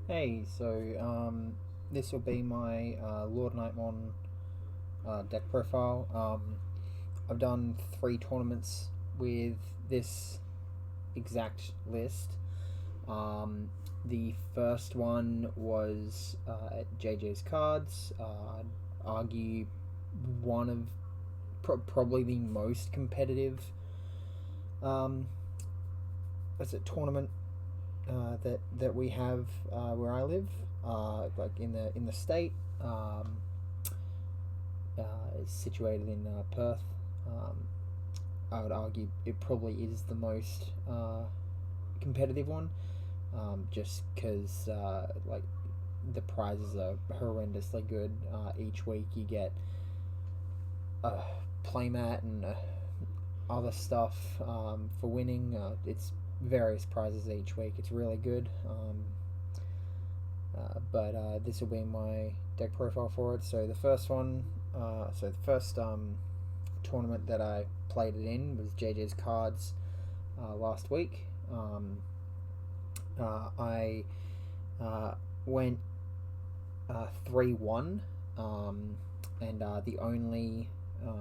Hey, this will be my LordKnightmon deck profile. I've done 3 tournaments with this exact list. The first one was at JJ's Cards. I'd argue one of probably the most competitive tournament that we have where I live, like in the state. Is situated in Perth. I would argue it probably is the most competitive one, just because like the prizes are horrendously good. Each week you get a playmat and other stuff for winning. It's various prizes each week. It's really good. But this will be my deck profile for it. So the first tournament that I played it in was JJ's Cards last week. I went 3-1, and the only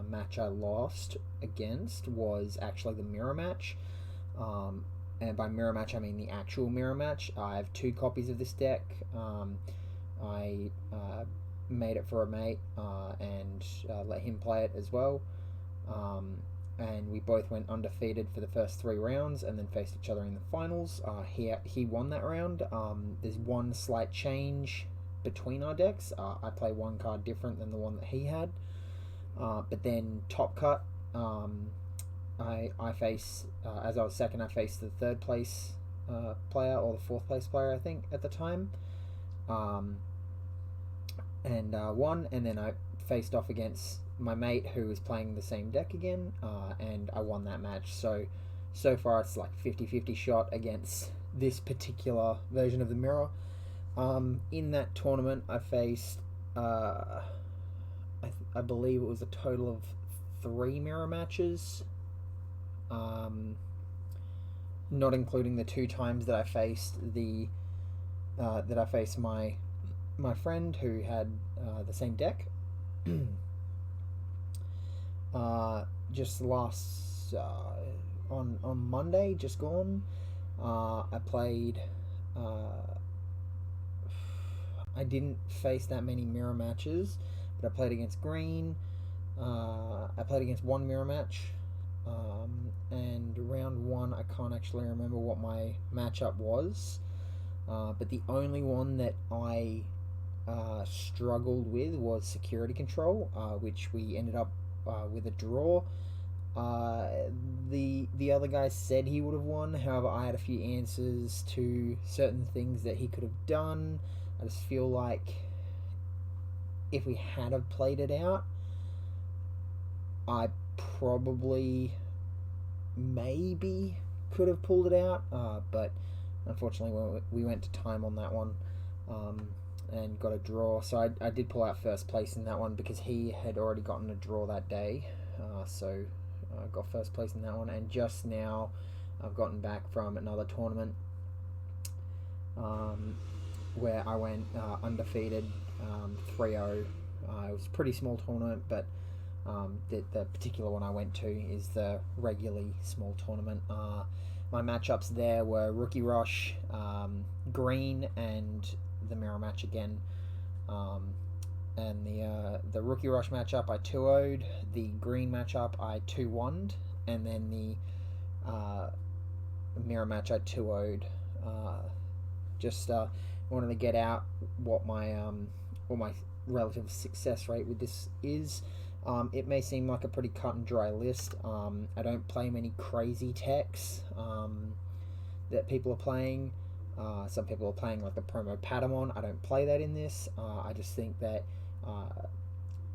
match I lost against was actually the mirror match. And by mirror match, I mean the actual mirror match. I have 2 copies of this deck. I made it for a mate and let him play it as well. And we both went undefeated for the first 3 rounds and then faced each other in the finals. He won that round. There's one slight change between our decks. I play 1 card different than the one that he had. But then top cut, I face, as I was second, I faced the 3rd place player, or the 4th place player, I think, at the time. And won, and then I faced off against my mate who was playing the same deck again, and I won that match. So far it's like 50-50 shot against this particular version of the mirror. In that tournament I faced, I believe it was a total of 3 mirror matches, not including the 2 times that I faced my friend who had the same deck. Just last on Monday, just gone, I played. I didn't face that many mirror matches, but I played against Green. I played against 1 mirror match, and round 1 I can't actually remember what my matchup was, but the only one that I struggled with was security control, which we ended up with a draw. The other guy said he would have won. However, I had a few answers to certain things that he could have done. I just feel like if we had have played it out, I probably maybe could have pulled it out, but unfortunately we went to time on that one, and got a draw. So I did pull out 1st place in that one because he had already gotten a draw that day. So I got 1st place in that one, and just now I've gotten back from another tournament where I went undefeated, 3-0. It was a pretty small tournament, but the particular one I went to is the regularly small tournament. My matchups there were Rookie Rush, Green, and the mirror match again. And the Rookie Rush matchup I 2-0'd, the Green matchup I 2-1'd, and then the mirror match I 2-0'd. Just wanted to get out what my relative success rate with this is. It may seem like a pretty cut and dry list. I don't play many crazy techs that people are playing. Some people are playing like the promo Patamon. I don't play that in this. I just think that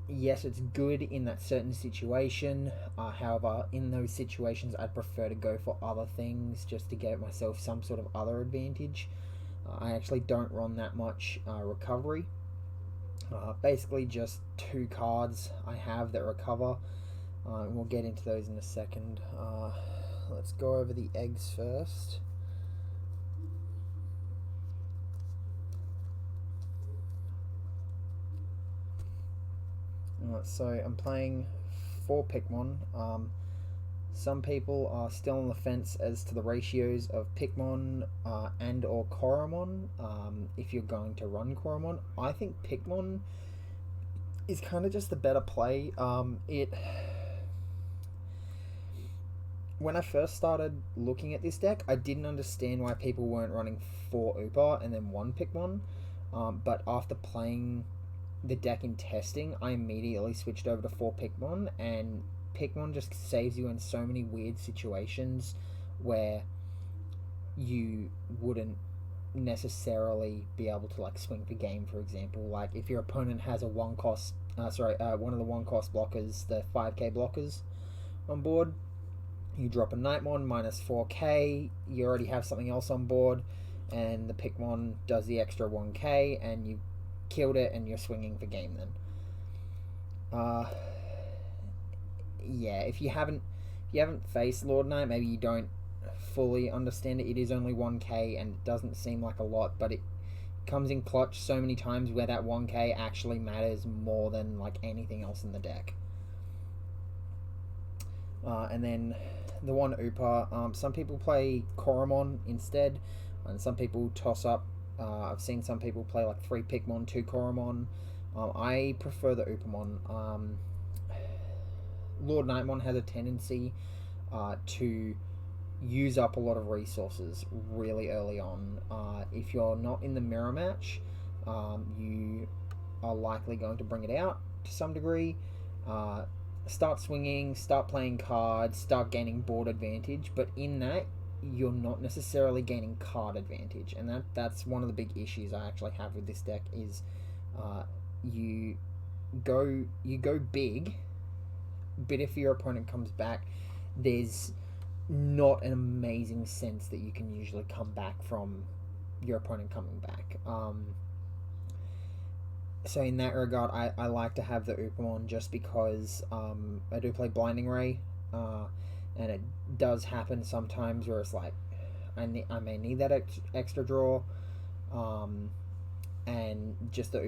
yes, it's good in that certain situation. However, in those situations, I'd prefer to go for other things just to get myself some sort of other advantage. I actually don't run that much recovery. Basically just 2 cards I have that recover, and we'll get into those in a second. Let's go over the eggs first. So I'm playing 4 Pikmon. Some people are still on the fence as to the ratios of Pikmon and or Koromon. If you're going to run Koromon, I think Pikmon is kind of just the better play. When I first started looking at this deck, I didn't understand why people weren't running 4 Upa and then 1 Pikmon. But after playing the deck in testing, I immediately switched over to 4 Pikmon, and Pikmon just saves you in so many weird situations where you wouldn't necessarily be able to like swing for game. For example, like if your opponent has a one of the 1 cost blockers, the 5k blockers on board, you drop a Knightmon minus 4k, you already have something else on board, and the Pikmon does the extra 1k, and you killed it, and you're swinging for game then. Yeah, if you haven't faced Lord Knight, maybe you don't fully understand it. It is only 1k, and it doesn't seem like a lot, but it comes in clutch so many times where that 1k actually matters more than like anything else in the deck. And then the 1 Upa, some people play Koromon instead, and some people toss up. I've seen some people play like 3 Pikmon, 2 Koromon. I prefer the Upamon. Lord Knightmon has a tendency to use up a lot of resources really early on. If you're not in the mirror match, you are likely going to bring it out to some degree. Start swinging, start playing cards, start gaining board advantage, but in that, you're not necessarily gaining card advantage, and that's one of the big issues I actually have with this deck is you go big, but if your opponent comes back, there's not an amazing sense that you can usually come back from your opponent coming back. So in that regard, I like to have the Upamon just because I do play Blinding Ray, and it does happen sometimes where it's like I may need that extra draw, and just the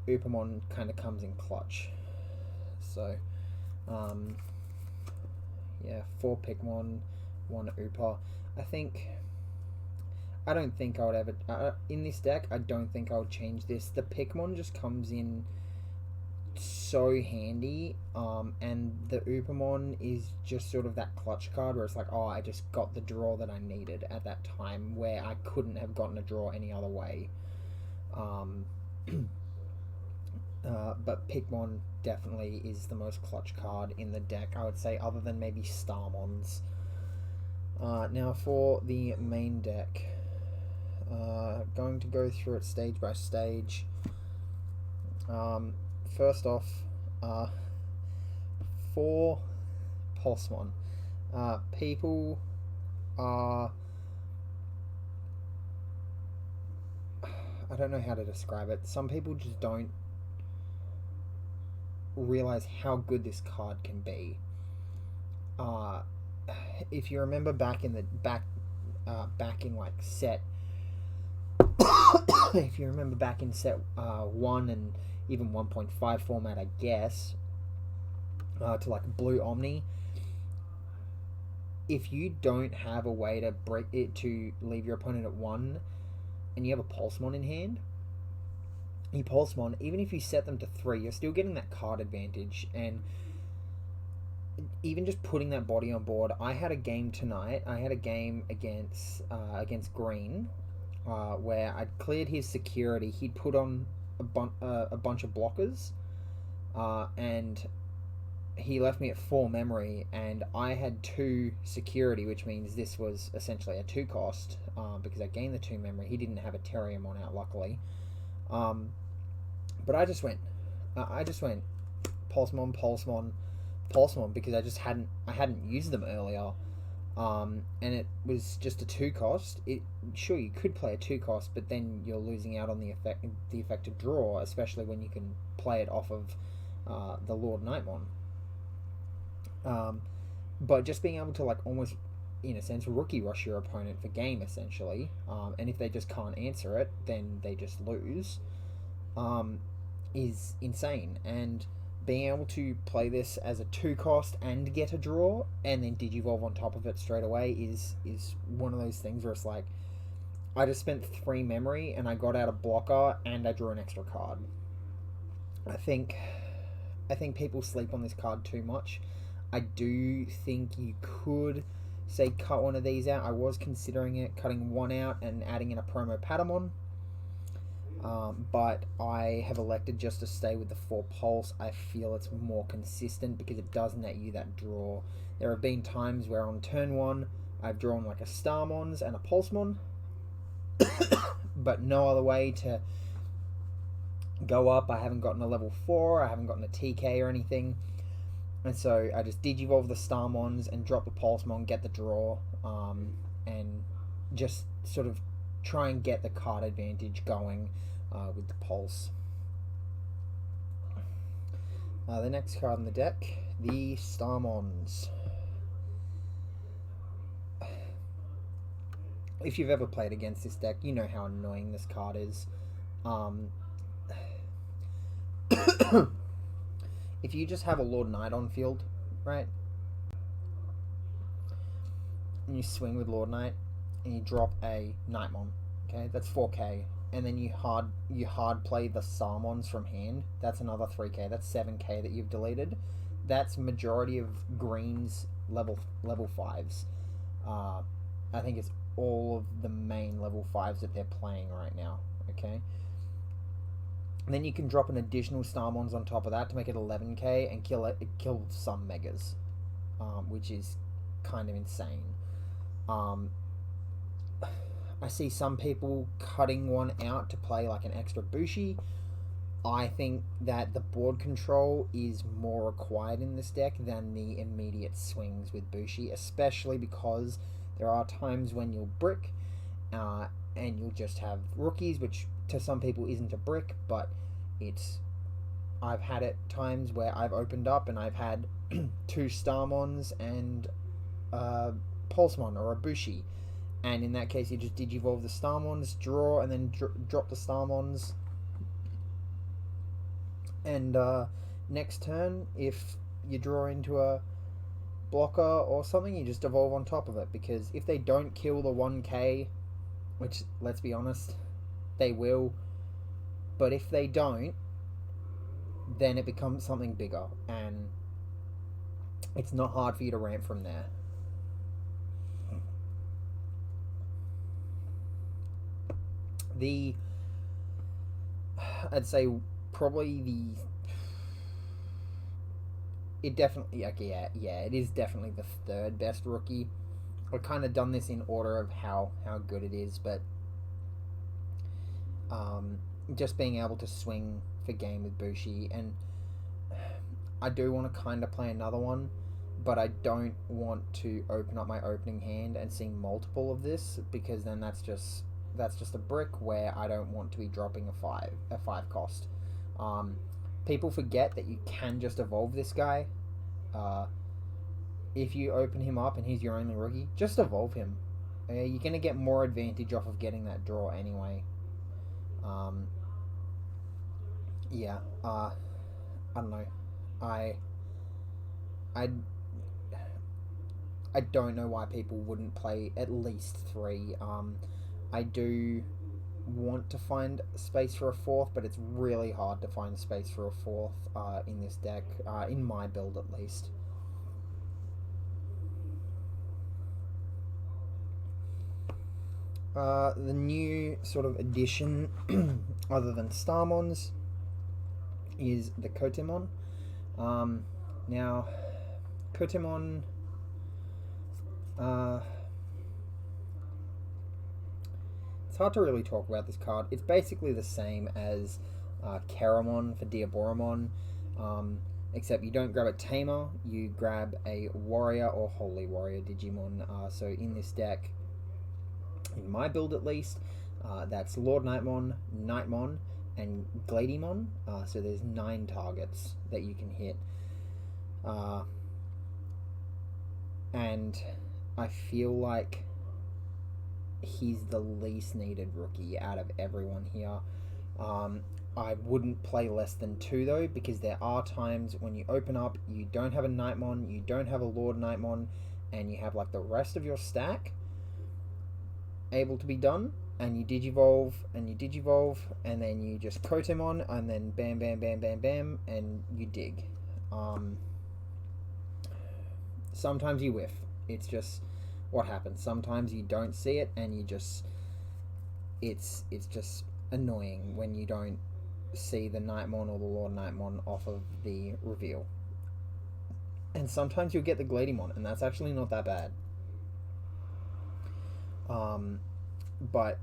Upamon kind of comes in clutch. So yeah, 4 Pikmon, 1 Upa. I don't think I would ever in this deck. I don't think I would change this. The Pikmon just comes in so handy, and the Upamon is just sort of that clutch card where it's like, oh, I just got the draw that I needed at that time where I couldn't have gotten a draw any other way. But Pikmon definitely is the most clutch card in the deck, I would say, other than maybe Starmons. Now for the main deck, going to go through it stage by stage. First off, 4 Pulsemon. People are... I don't know how to describe it. Some people just don't realize how good this card can be. If you remember back in like set if you remember back in set 1 and even 1.5 format, I guess, to like Blue Omni, if you don't have a way to break it to leave your opponent at 1 and you have a Pulsemon in hand, you Pulsemon, even if you set them to 3, you're still getting that card advantage. And even just putting that body on board, I had a game tonight. I had a game against Green, where I'd cleared his security. He'd put on a bunch of blockers, and he left me at 4 memory, and I had 2 security, which means this was essentially a 2 cost, because I gained the 2 memory. He didn't have a Terriermon out, luckily. But I just went Pulsemon, because I hadn't used them earlier, and it was just a 2 cost. Sure, you could play a 2 cost, but then you're losing out on the effective draw, especially when you can play it off of the Lord Knightmon. But just being able to like almost, in a sense, rookie rush your opponent for game essentially, and if they just can't answer it, then they just lose, is insane. And being able to play this as a 2-cost and get a draw, and then Digivolve on top of it straight away is one of those things where it's like, I just spent 3 memory and I got out a blocker and I drew an extra card. I think people sleep on this card too much. I do think you could say cut one of these out. I was considering it, cutting one out and adding in a promo Patamon. But I have elected just to stay with the 4 Pulse. I feel it's more consistent because it does net you that draw. There have been times where on turn 1 I've drawn like a Starmons and a Pulsemon, but no other way to go up. I haven't gotten a level 4, I haven't gotten a TK or anything, and so I just Digivolve the Starmons and drop the Pulsemon, get the draw, and just sort of try and get the card advantage going with the Pulse. The next card in the deck, the Starmons. If you've ever played against this deck, you know how annoying this card is. If you just have a Lord Knight on field, right, and you swing with Lord Knight and you drop a Knightmon, okay, that's 4k, and then you hard play the Sarmons from hand, that's another 3k, that's 7k that you've deleted. That's majority of Green's level 5s. I think it's all of the main level 5s that they're playing right now, okay? And then you can drop an additional Starmons on top of that to make it 11k and kill some Megas, which is kind of insane. I see some people cutting one out to play like an extra Bushi. I think that the board control is more required in this deck than the immediate swings with Bushi, especially because there are times when you'll brick and you'll just have rookies, which to some people isn't a brick, but I've had it times where I've opened up and I've had 2 Starmons and a Pulsemon or a Bushi, and in that case you just Digivolve the Starmons, draw, and then drop the Starmons, and next turn if you draw into a blocker or something, you just evolve on top of it, because if they don't kill the 1k, which, let's be honest, they will, but if they don't, then it becomes something bigger, and it's not hard for you to ramp from there. I'd say probably it definitely, it is definitely the 3rd best rookie. I've kind of done this in order of how good it is, but just being able to swing for game with Bushi, and I do want to kind of play another one, but I don't want to open up my opening hand and see multiple of this, because then that's just a brick where I don't want to be dropping a 5 cost. People forget that you can just evolve this guy. If you open him up and he's your only rookie, just evolve him. You're going to get more advantage off of getting that draw anyway. I don't know. I don't know why people wouldn't play at least 3. I do want to find space for a 4th, but it's really hard to find space for a 4th in this deck, in my build at least. The new sort of addition, other than Starmons, is the Kotemon. Now, Kotemon, it's hard to really talk about this card. It's basically the same as Keramon for Diaboromon, except you don't grab a Tamer, you grab a Warrior or Holy Warrior Digimon. So in this deck, in my build at least, that's LordKnightmon, Knightmon, and Gladymon. So there's 9 targets that you can hit. And I feel like he's the least needed rookie out of everyone here. I wouldn't play less than 2 though, because there are times when you open up, you don't have a Knightmon, you don't have a Lord Knightmon, and you have like the rest of your stack able to be done, and you digivolve, and then you just Kotemon, and then bam, bam, bam, bam, bam, and you dig. Sometimes you whiff. It's just what happens. Sometimes you don't see it, and you just... It's just annoying when you don't see the Knightmon or the Lord Knightmon off of the reveal. And sometimes you'll get the Gladymon, and that's actually not that bad. But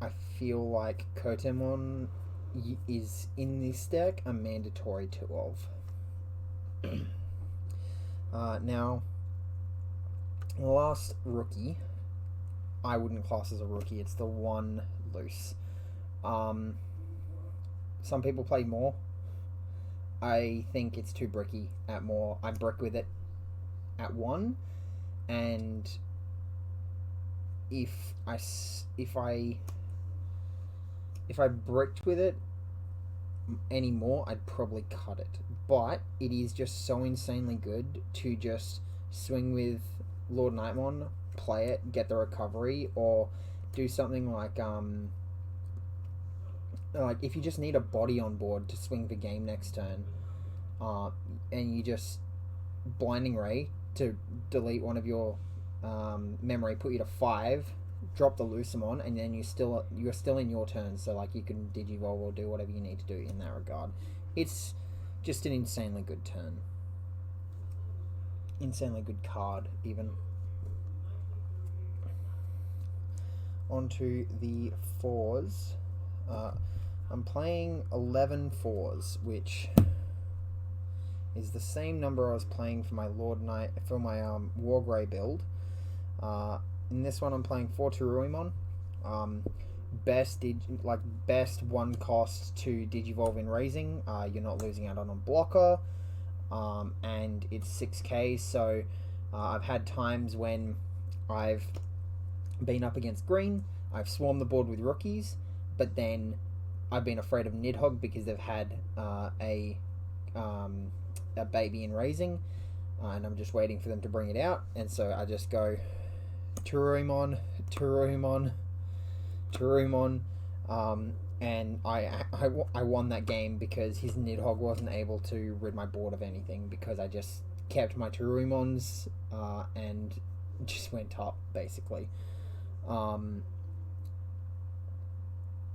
I feel like Kotemon is in this deck a mandatory 2 of. Now, the last rookie, I wouldn't class as a rookie. It's the one loose. Some people play more. I think it's too bricky at more. I brick with it at 1, and if I bricked with it anymore, I'd probably cut it. But it is just so insanely good to just swing with Lord Knightmon, play it, get the recovery, or do something like if you just need a body on board to swing the game next turn, and you just Blinding Ray to delete one of your memory, put you to 5, drop the Lucamon, and then you're still in your turn, so like you can digivolve or do whatever you need to do in that regard. It's just an insanely good turn. Insanely good card, even. Onto the 4s. I'm playing 11 4s, which is the same number I was playing for my Wargrey build. In this one, I'm playing 4 Turuimon. Best 1 cost to digivolve in raising. You're not losing out on a blocker, and it's 6k. So I've had times when I've been up against green, I've swarmed the board with rookies, but then I've been afraid of Nidhogg because they've had a baby in raising, and I'm just waiting for them to bring it out, and so I just go Turuimon, and I won that game because his Nidhogg wasn't able to rid my board of anything, because I just kept my Turuimons and just went top, basically.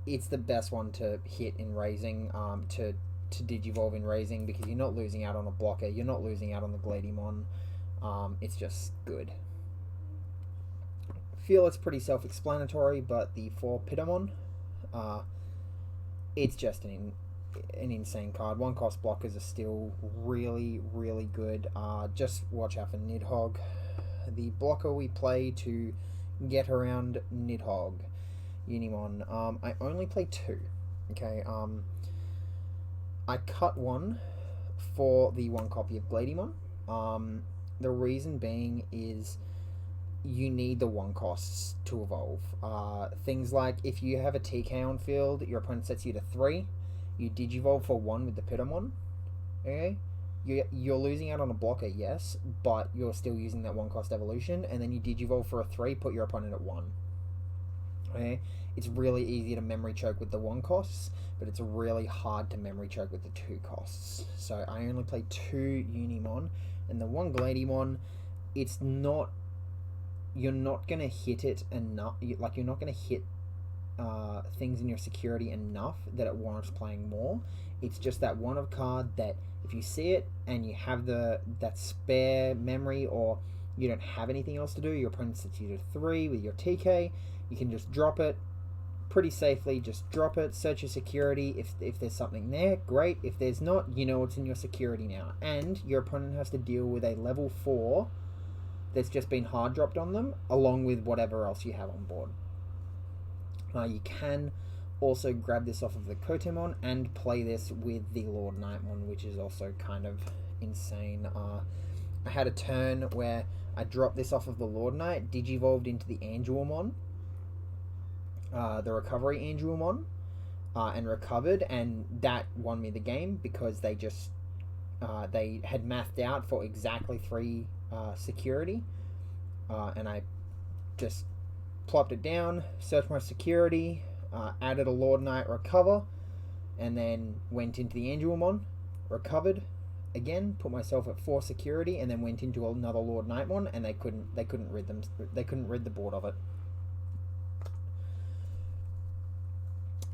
It's the best one to hit in raising, to digivolve in raising, because you're not losing out on a blocker, you're not losing out on the Gladymon. It's just good. Feel it's pretty self-explanatory, but the 4 Pitamon, it's just an insane card. 1 cost blockers are still really, really good. Just watch out for Nidhogg. The blocker we play to get around Nidhogg, Unimon. I only play 2. Okay. I cut 1 for the 1 copy of Gladymon. The reason being is you need the 1 costs to evolve. Things like if you have a TK on field, your opponent sets you to 3, you digivolve for 1 with the Pitamon. Okay, you're losing out on a blocker, yes, but you're still using that 1 cost evolution, and then you digivolve for a 3, put your opponent at 1. Okay, it's really easy to memory choke with the 1 costs, but it's really hard to memory choke with the 2 costs. So I only play 2 Unimon, and the 1 Gladymon, it's not... You're not going to hit it enough, like you're not going to hit things in your security enough that it warrants playing more. It's just that 1 of card that if you see it and you have that spare memory, or you don't have anything else to do, your opponent sets you to 3 with your TK, you can just drop it pretty safely. Just drop it, search your security. If there's something there, great. If there's not, you know it's in your security now, and your opponent has to deal with a level 4 that's just been hard dropped on them, along with whatever else you have on board. You can also grab this off of the Kotemon and play this with the Lord Knightmon, which is also kind of insane. I had a turn where I dropped this off of the Lord Knight, digivolved into the Angelmon, the recovery Angelmon, and recovered, and that won me the game because they just they had mathed out for exactly 3 security, and I just plopped it down, searched my security, added a Lord Knight recover, and then went into the Angelmon, recovered again, put myself at 4 security, and then went into another Lordknightmon, and they couldn't rid the board of it.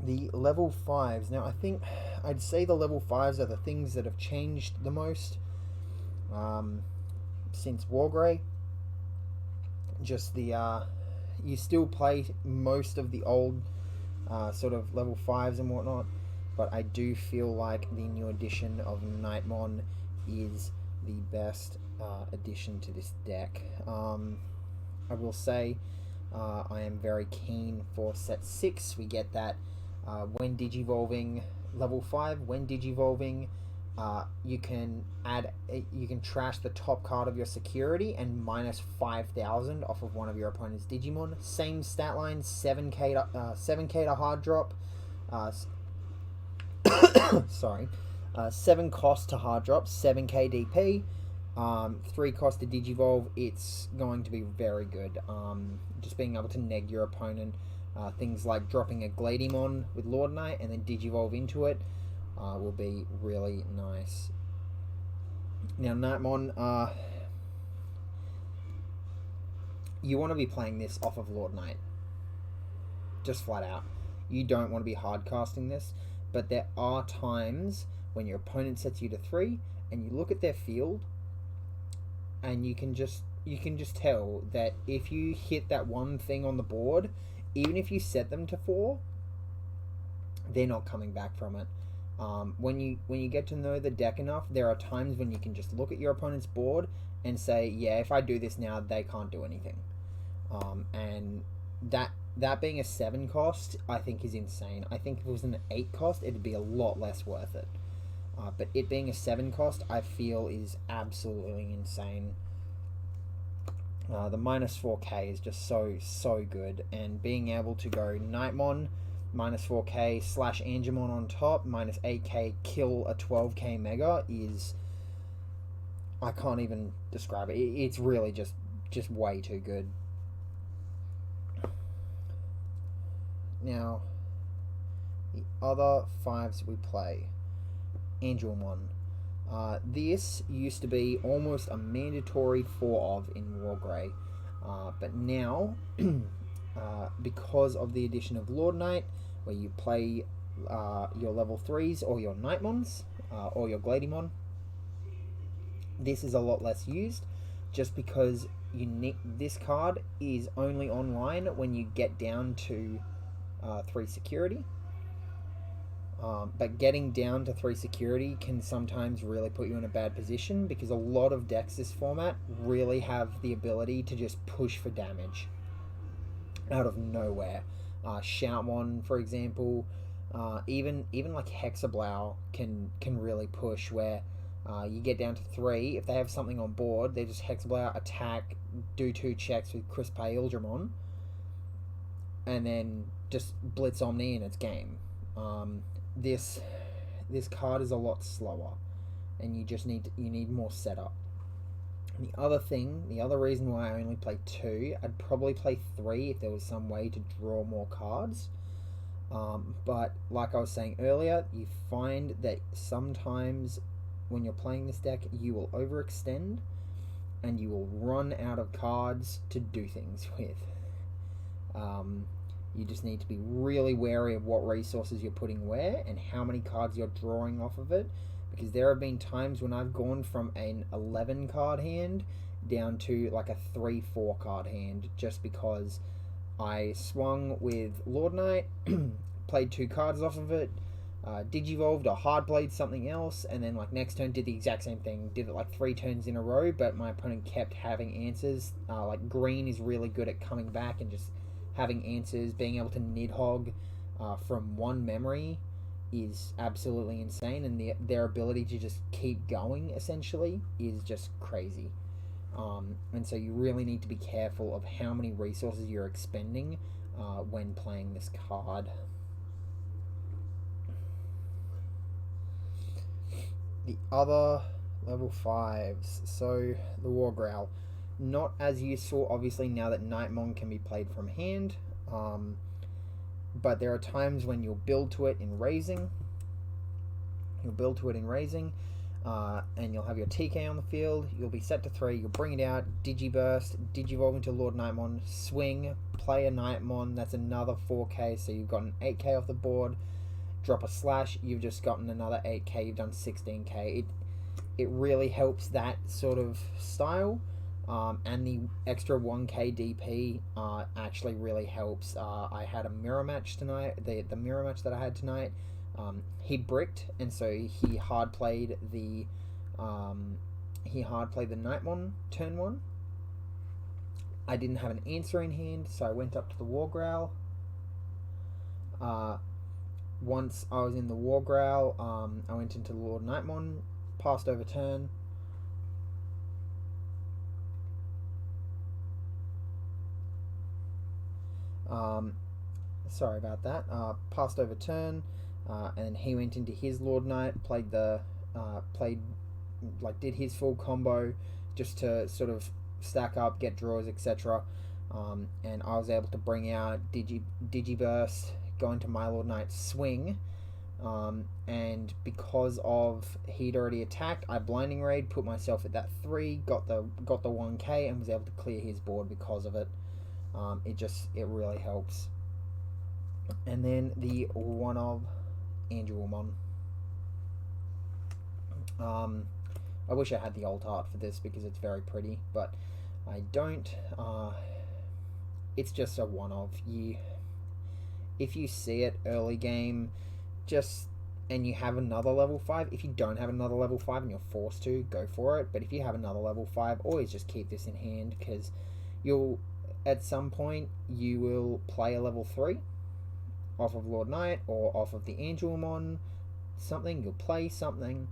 The level 5s. Now I think I'd say the level 5s are the things that have changed the most since Wargrey. Just the you still play most of the old sort of level 5s and whatnot, but I do feel like the new edition of Knightmon is the best addition to this deck. I will say I am very keen for set 6. We get that when digivolving level 5, when digivolving, you can trash the top card of your security and minus 5,000 off of one of your opponent's Digimon. Same stat line, 7k to hard drop. Sorry, 7 cost to hard drop, 7k DP, 3 cost to digivolve. It's going to be very good. Just being able to neg your opponent. Things like dropping a Gladymon with Lord Knight and then digivolve into it will be really nice. Now, Knightmon, you want to be playing this off of Lord Knight. Just flat out. You don't want to be hard casting this, but there are times when your opponent sets you to 3 and you look at their field and you can just tell that if you hit that one thing on the board, even if you set them to 4, they're not coming back from it. When you get to know the deck enough, there are times when you can just look at your opponent's board and say, yeah, if I do this now, they can't do anything. And that being a 7 cost, I think is insane. I think if it was an 8 cost, it'd be a lot less worth it. But it being a 7 cost, I feel is absolutely insane. The minus 4k is just so good, and being able to go Knightmon, minus 4k / Angemon on top, minus 8k, kill a 12k Mega is... I can't even describe it. It's really just way too good. Now, the other 5s we play. Angelmon. This used to be almost a mandatory 4 of in Wargrey, but now, because of the addition of Lord Knight, where you play your level 3s or your Knightmons, or your Gladymon, this is a lot less used, just because this card is only online when you get down to 3 security. But getting down to 3 security can sometimes really put you in a bad position, because a lot of decks this format really have the ability to just push for damage out of nowhere. Shoutmon, for example, even like Hexablow can really push, where you get down to 3, if they have something on board, they just Hexablow, attack, do 2 checks with Crispay Ildramon, and then just Blitz Omni and it's game. This card is a lot slower, and you need more setup. And the other reason why I only play 2, I'd probably play 3 if there was some way to draw more cards. But like I was saying earlier, you find that sometimes when you're playing this deck, you will overextend, and you will run out of cards to do things with. You just need to be really wary of what resources you're putting where and how many cards you're drawing off of it, because there have been times when I've gone from an 11 card hand down to like a 3-4 card hand, just because I swung with Lord Knight, played 2 cards off of it, digivolved or hard played something else, and then like next turn did the exact same thing, did it like 3 turns in a row, but my opponent kept having answers. Like green is really good at coming back and just having answers. Being able to Nidhogg from 1 memory is absolutely insane, and their ability to just keep going essentially is just crazy. And so you really need to be careful of how many resources you're expending when playing this card. the other level 5s. So the War Growl, not as useful obviously now that Knightmon can be played from hand, but there are times when you'll build to it in raising. And you'll have your TK on the field. You'll be set to 3. You'll bring it out, Digiburst, Digivolve into LordKnightmon, swing, play a Knightmon. That's another 4k, so you've got an 8k off the board. Drop a slash, you've just gotten another 8k. You've done 16k. It really helps that sort of style. And the extra 1k DP actually really helps. I had a mirror match tonight. The mirror match that I had tonight, he bricked, and so he hard played the Knightmon turn 1. I didn't have an answer in hand, so I went up to the War Growl. Once I was in the War Growl, I went into the LordKnightmon, passed over turn. Sorry about that. Passed over turn, and he went into his Lord Knight, did his full combo just to sort of stack up, get draws, etc. And I was able to bring out Digiburst, go into my Lord Knight, swing, and because of he'd already attacked, I blinding raid, put myself at that 3, got the 1k, and was able to clear his board because of it. It really helps. And then the one of Angelmon. I wish I had the alt art for this because it's very pretty, but I don't. It's just a one of. If you see it early game, and you have another level 5, if you don't have another level 5 and you're forced to, go for it. But if you have another level 5, always just keep this in hand, because at some point you will play a level 3 off of Lord Knight or off of the Angelmon, something. You'll play something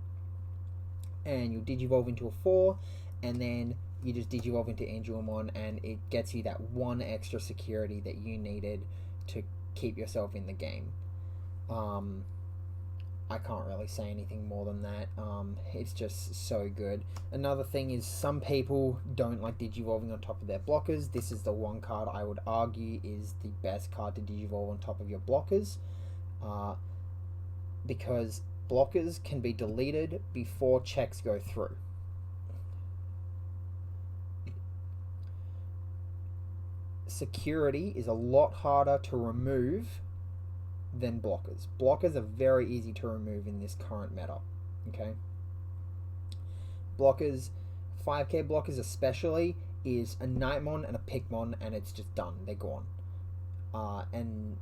and you'll digivolve into a 4, and then you just digivolve into Angelmon, and it gets you that one extra security that you needed to keep yourself in the game. I can't really say anything more than that. It's just so good. Another thing is, some people don't like digivolving on top of their blockers. This is the one card I would argue is the best card to digivolve on top of your blockers, because blockers can be deleted before checks go through. Security is a lot harder to remove than blockers. Blockers are very easy to remove in this current meta. Okay. Blockers, 5k blockers especially, is a Knightmon and a Pikmon, and it's just done. They're gone. And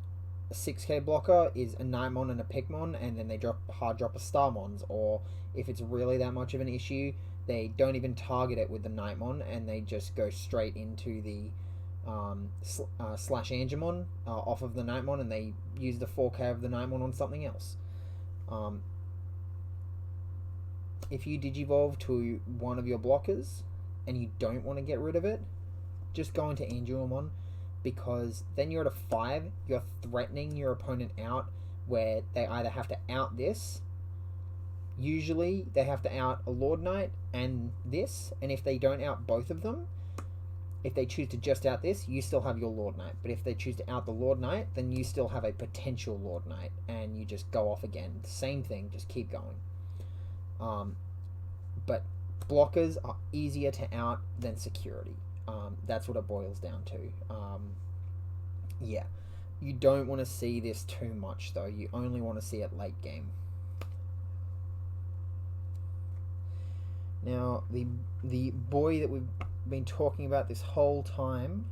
a 6k blocker is a Knightmon and a Pikmon, and then they hard drop a Starmons, or if it's really that much of an issue, they don't even target it with the Knightmon, and they just go straight into the slash Angemon off of the Knightmon, and they use the 4k of the Knightmon on something else. If you digivolve to one of your blockers and you don't want to get rid of it, just go into Angelmon, because then you're at a 5, you're threatening your opponent out, where they either have to out this, usually they have to out a Lord Knight and this, and if they don't out both of them, if they choose to just out this, you still have your Lord Knight. But if they choose to out the Lord Knight, then you still have a potential Lord Knight, and you just go off again. Same thing, just keep going. But blockers are easier to out than security. That's what it boils down to. Yeah. You don't want to see this too much, though. You only want to see it late game. Now, the boy that we've been talking about this whole time,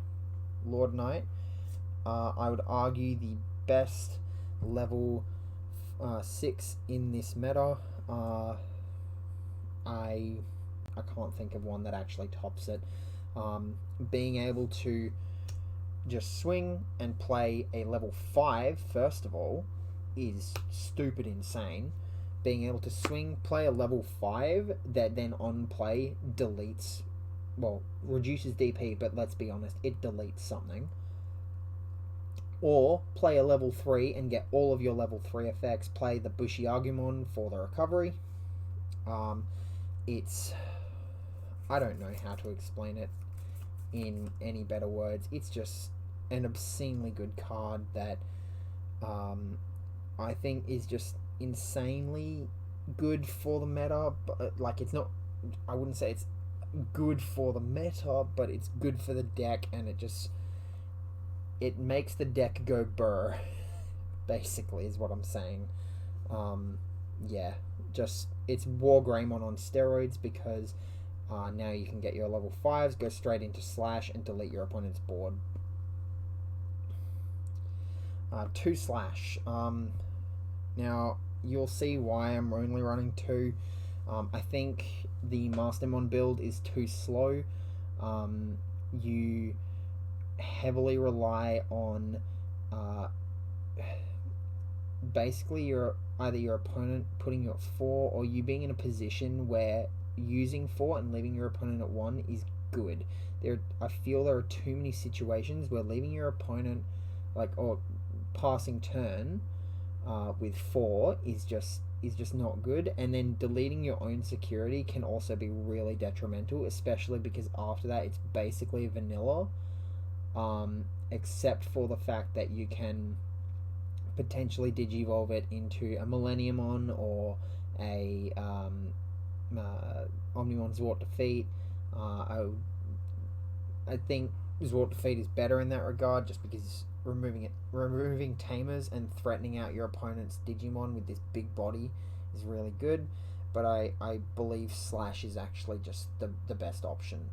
Lord Knight, I would argue the best level 6 in this meta. I can't think of one that actually tops it. Being able to just swing and play a level 5, first of all, is stupid insane. Being able to swing, play a level 5 that then on play deletes, well, reduces DP, but let's be honest, it deletes something. Or play a level 3 and get all of your level 3 effects. Play the Bushiagumon for the recovery. It's, I don't know how to explain it in any better words. It's just an obscenely good card that I think is just insanely good for the meta. But like, it's not, I wouldn't say it's good for the meta, but it's good for the deck, and it makes the deck go burr, basically, is what I'm saying. Yeah, just, it's War Greymon on steroids, because now you can get your level 5s, go straight into Slash, and delete your opponent's board. 2 Slash. Now, you'll see why I'm only running 2. I think the Mastermon build is too slow. You heavily rely on basically either your opponent putting you at 4, or you being in a position where using 4 and leaving your opponent at 1 is good. I feel there are too many situations where leaving your opponent, or passing turn with 4 is just not good, and then deleting your own security can also be really detrimental, especially because after that it's basically vanilla, except for the fact that you can potentially digivolve it into a Millenniumon or a Omnimon Zwart Defeat. I think Zwart Defeat is better in that regard, just because removing tamers and threatening out your opponent's Digimon with this big body is really good. But I believe Slash is actually just the best option.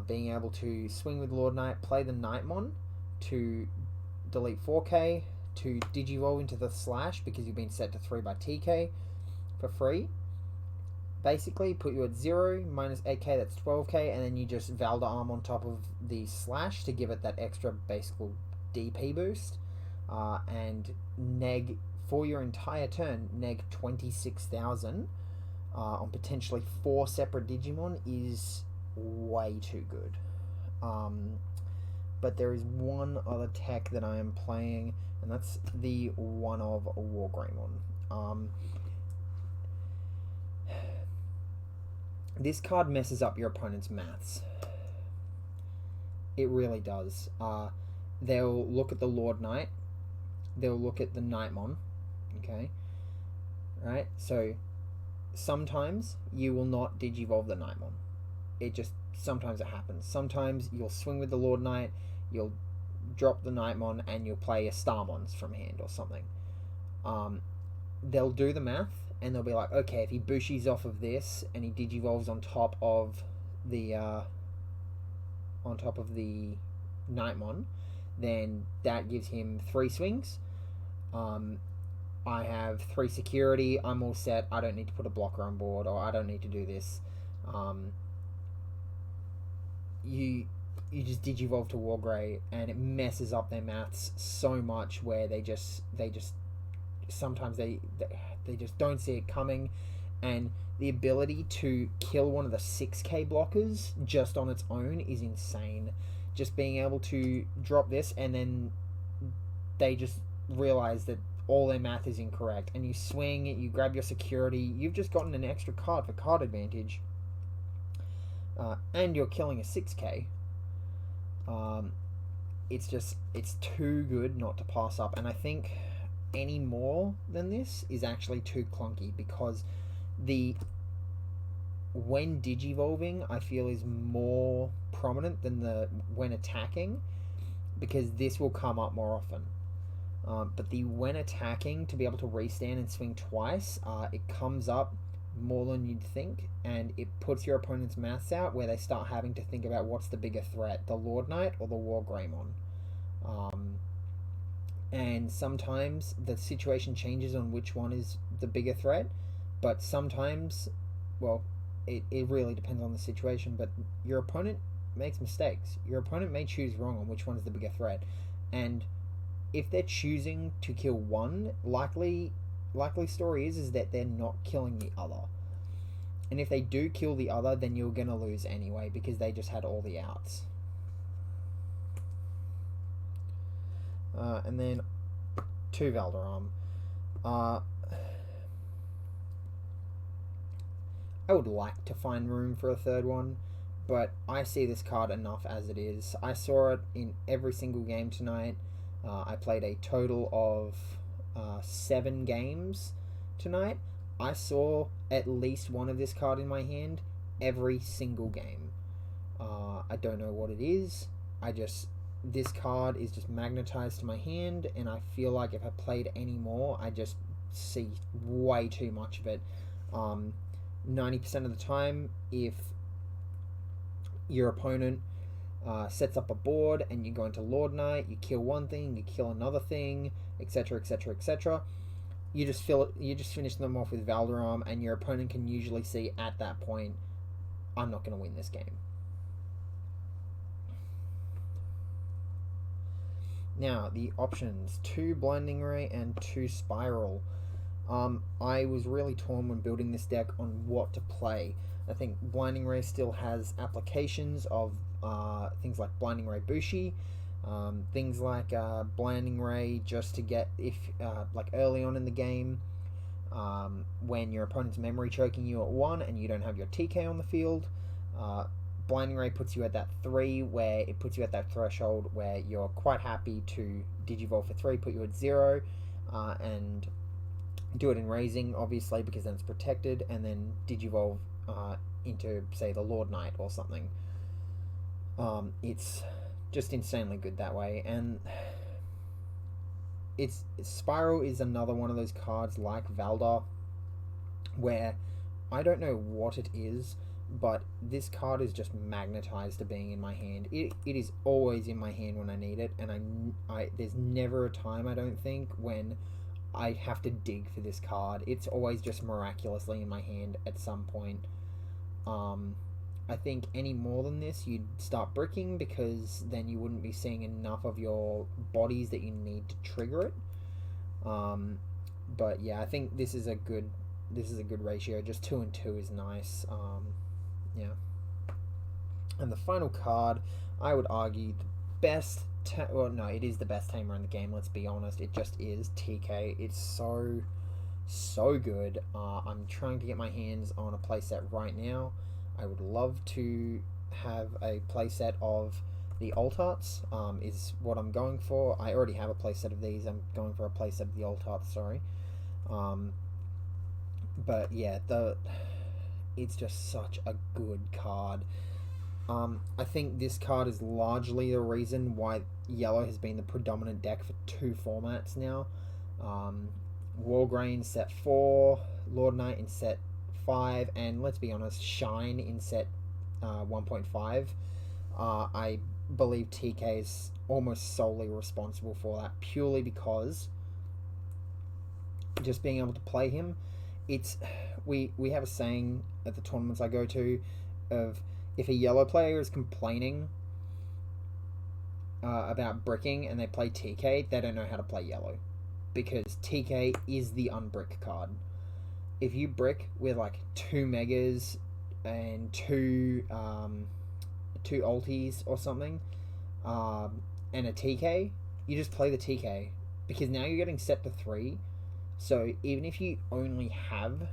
Being able to swing with Lord Knight, play the Knightmon to delete 4k, to digivolve into the Slash because you've been set to 3 by TK for free. Basically, put you at 0, minus 8k, that's 12k, and then you just Valdearm on top of the Slash to give it that extra basic DP boost, and neg for your entire turn, neg 26,000 on potentially 4 separate Digimon is way too good. But there is one other tech that I am playing, and that's the one of War Greymon. This card messes up your opponent's maths. It really does. They'll look at the Lord Knight, they'll look at the Knightmon, okay? Right? So, sometimes you will not digivolve the Knightmon. Sometimes it happens. Sometimes you'll swing with the Lord Knight, you'll drop the Knightmon, and you'll play a Starmons from hand or something. They'll do the math, and they'll be like, okay, if he Bushis off of this, and he digivolves on top of the Knightmon, then that gives him 3 swings. I have 3 security, I'm all set, I don't need to put a blocker on board, or I don't need to do this. You just digivolve to Wargrey, and it messes up their maths so much, where they just sometimes they just don't see it coming, and the ability to kill one of the 6k blockers just on its own is insane. Just being able to drop this, and then they just realize that all their math is incorrect, and you swing, you grab your security, you've just gotten an extra card for card advantage, and you're killing a 6k. It's too good not to pass up, and I think any more than this is actually too clunky, because when digivolving, I feel, is more prominent than the when attacking, because this will come up more often. But the when attacking, to be able to restand and swing twice, it comes up more than you'd think, and it puts your opponent's maths out, where they start having to think about what's the bigger threat, the Lord Knight or the War Greymon. And sometimes the situation changes on which one is the bigger threat, but sometimes, well, it really depends on the situation, but your opponent makes mistakes. Your opponent may choose wrong on which one is the bigger threat, and if they're choosing to kill one, likely story is that they're not killing the other. And if they do kill the other, then you're going to lose anyway, because they just had all the outs. And then 2 Valdearm. I would like to find room for a third one, but I see this card enough as it is. I saw it in every single game tonight. I played a total of 7 games tonight. I saw at least one of this card in my hand every single game. I don't know what it is. This card is just magnetized to my hand, and I feel like if I played any more, I just see way too much of it. 90% of the time, if your opponent sets up a board and you go into Lord Knight, you kill one thing, you kill another thing, etc., etc., etc. You just finish them off with Valderam, and your opponent can usually see at that point, I'm not going to win this game. Now, the options: 2 Blinding Ray and 2 Spiral. I was really torn when building this deck on what to play. I think Blinding Ray still has applications of things like Blinding Ray Bushi, things like Blinding Ray just to get, like early on in the game, when your opponent's memory choking you at 1 and you don't have your TK on the field. Blinding Ray puts you at that 3, where it puts you at that threshold where you're quite happy to Digivolve for 3, put you at 0, and do it in Raising, obviously, because then it's protected, and then Digivolve into, say, the Lord Knight or something. It's just insanely good that way, and Spiral is another one of those cards like Valdar, where I don't know what it is, but this card is just magnetized to being in my hand. It is always in my hand when I need it, and I there's never a time, I don't think, when I have to dig for this card. It's always just miraculously in my hand at some point. I think any more than this, you'd start bricking, because then you wouldn't be seeing enough of your bodies that you need to trigger it. But yeah, I think this is a good ratio. Just 2 and 2 is nice. Yeah. And the final card, I would argue the best. Well, no, it is the best tamer in the game. Let's be honest. It just is TK. It's so good. I'm trying to get my hands on a playset right now. I would love to have a playset of the Alt Arts, is what I'm going for. I already have a playset of these. I'm going for a playset of the Alt Arts, sorry. But yeah, it's just such a good card. I think this card is largely the reason why yellow has been the predominant deck for 2 formats now. Wargrain set 4, Lord Knight in set 5, and let's be honest, Shine in set 1.5. I believe TK is almost solely responsible for that, purely because just being able to play him, we have a saying at the tournaments I go to of, if a yellow player is complaining about bricking and they play TK, they don't know how to play yellow, because TK is the unbrick card. If you brick with like 2 megas and 2 ultis or something, and a TK, you just play the TK, because now you're getting set to 3. So even if you only have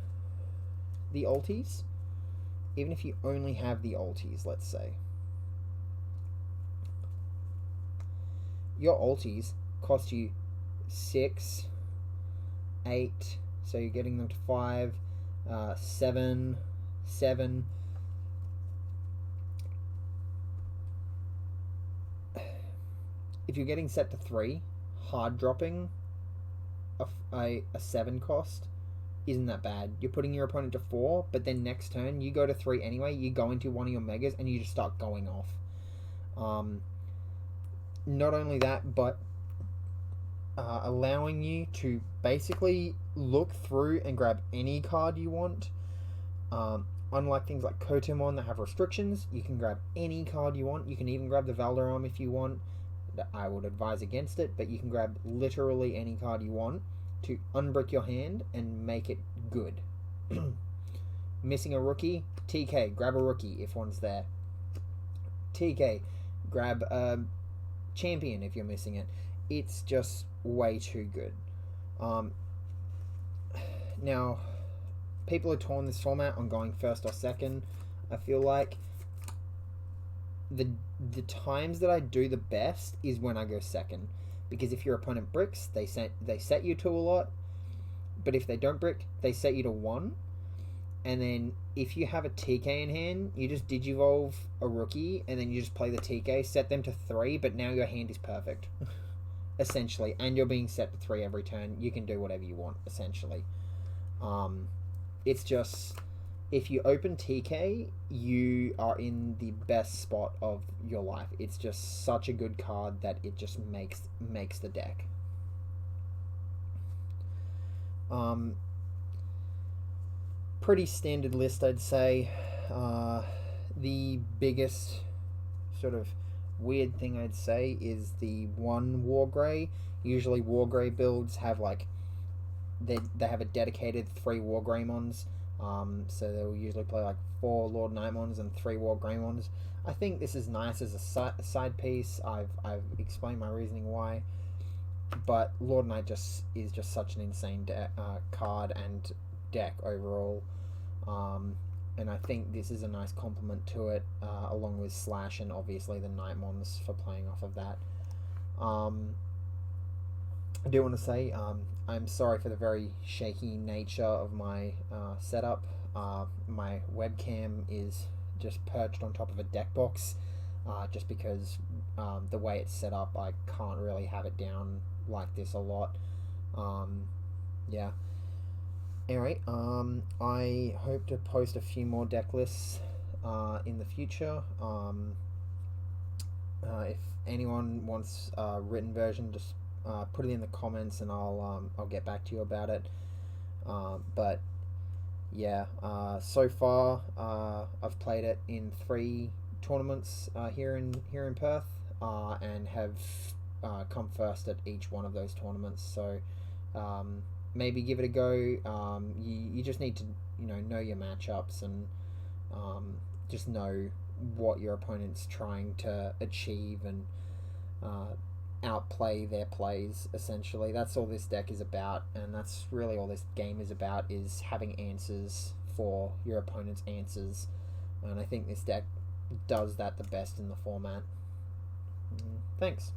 the ultis, let's say, your ultis cost you 6, 8, so you're getting them to 5, 7. If you're getting set to 3, hard dropping a 7 cost isn't that bad. You're putting your opponent to 4, but then next turn you go to 3 anyway, you go into one of your megas and you just start going off. Not only that, but allowing you to basically look through and grab any card you want. Unlike things like Kotemon that have restrictions, you can grab any card you want. You can even grab the Valderam if you want. I would advise against it, but you can grab literally any card you want to unbrick your hand and make it good. Missing a rookie? TK, grab a rookie if one's there. TK, grab a champion if you're missing it. It's just way too good. Now, people who torn this format on going first or second. I feel like the times that I do the best is when I go second, because if your opponent bricks, they set you to a lot, but if they don't brick, they set you to 1. And then if you have a TK in hand, you just Digivolve a rookie, and then you just play the TK, set them to 3, but now your hand is perfect. Essentially. And you're being set to 3 every turn. You can do whatever you want, essentially. It's just, if you open TK, you are in the best spot of your life. It's just such a good card that it just makes the deck. Pretty standard list, I'd say. The biggest sort of weird thing I'd say is the 1 Wargrey. Usually Wargrey builds have like they have a dedicated 3 Wargreymons. So they'll usually play like 4 LordKnightmons and 3 Wargreymons. I think this is nice as a side piece. I've explained my reasoning why, but Lord Knight is just such an insane card and deck overall. And I think this is a nice complement to it, along with Slash and obviously the Knightmons for playing off of that. I do want to say I'm sorry for the very shaky nature of my setup. My webcam is just perched on top of a deck box, just because the way it's set up, I can't really have it down like this a lot. Yeah. Anyway, I hope to post a few more deck lists in the future. If anyone wants a written version, just put it in the comments and I'll get back to you about it. But yeah, so far I've played it in 3 tournaments here in Perth, and have come first at each one of those tournaments. So maybe give it a go. You just need to know your matchups and just know what your opponent's trying to achieve and outplay their plays. Essentially, that's all this deck is about, and that's really all this game is about, is having answers for your opponent's answers. And I think this deck does that the best in the format. Thanks.